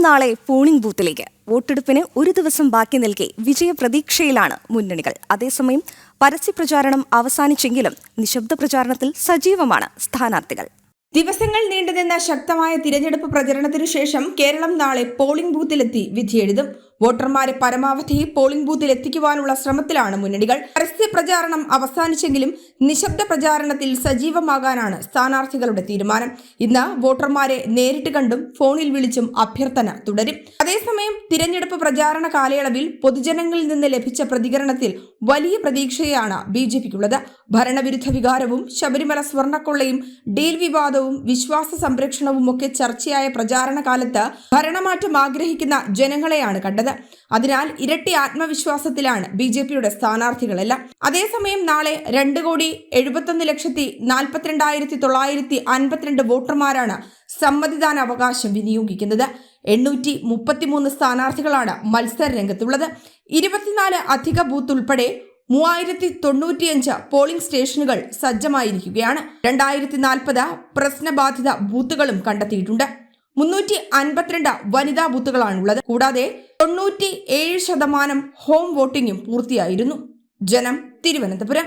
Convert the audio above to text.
നാളെ പോളിംഗ് ബൂത്തിലേക്ക്. വോട്ടെടുപ്പിന് ഒരു ദിവസം ബാക്കി നിൽക്കെ വിജയപ്രതീക്ഷയിലാണ് മുന്നണികൾ. അതേസമയം പരസ്യപ്രചാരണം അവസാനിച്ചെങ്കിലും നിശബ്ദ പ്രചാരണത്തിൽ സജീവമാണ് സ്ഥാനാർത്ഥികൾ. ദിവസങ്ങൾ നീണ്ടുനിന്ന ശക്തമായ തിരഞ്ഞെടുപ്പ് പ്രചരണത്തിനു ശേഷം കേരളം നാളെ പോളിംഗ് ബൂത്തിലെത്തി വിധിയെഴുതും. വോട്ടർമാരെ പരമാവധി പോളിംഗ് ബൂത്തിൽ എത്തിക്കുവാനുള്ള ശ്രമത്തിലാണ് മുന്നണികൾ. പരസ്യ പ്രചാരണം അവസാനിച്ചെങ്കിലും നിശബ്ദ പ്രചാരണത്തിൽ സജീവമാകാനാണ് സ്ഥാനാർത്ഥികളുടെ തീരുമാനം. ഇന്ന് വോട്ടർമാരെ നേരിട്ട് കണ്ടും ഫോണിൽ വിളിച്ചും അഭ്യർത്ഥന തുടരും. അതേസമയം തിരഞ്ഞെടുപ്പ് പ്രചാരണ കാലയളവിൽ പൊതുജനങ്ങളിൽ നിന്ന് ലഭിച്ച പ്രതികരണത്തിൽ വലിയ പ്രതീക്ഷയാണ് BJPക്കുള്ളത്. ഭരണവിരുദ്ധ വികാരവും ശബരിമല സ്വർണ്ണക്കൊള്ളയും ഡീൽ വിവാദവും വിശ്വാസ സംരക്ഷണവും ഒക്കെ ചർച്ചയായ പ്രചാരണ കാലത്ത് ഭരണമാറ്റം ആഗ്രഹിക്കുന്ന ജനങ്ങളെയാണ് കണ്ടത്. അതിനാൽ ഇരട്ടി ആത്മവിശ്വാസത്തിലാണ് BJPയുടെ സ്ഥാനാർത്ഥികളെല്ലാം. അതേസമയം നാളെ 2,71,42,952 വോട്ടർമാരാണ് സമ്മതിദാനാവകാശം വിനിയോഗിക്കുന്നത്. 833 സ്ഥാനാർത്ഥികളാണ് മത്സര രംഗത്തുള്ളത്. 24 അധിക ബൂത്ത് ഉൾപ്പെടെ 3095 പോളിംഗ് സ്റ്റേഷനുകൾ സജ്ജമായിരിക്കുകയാണ്. 2040 പ്രശ്നബാധിത ബൂത്തുകളും കണ്ടെത്തിയിട്ടുണ്ട്. 352 വനിതാ ബൂത്തുകളാണുള്ളത്. കൂടാതെ 97% ഹോം വോട്ടിംഗും പൂർത്തിയായിരുന്നു. ജനം, തിരുവനന്തപുരം.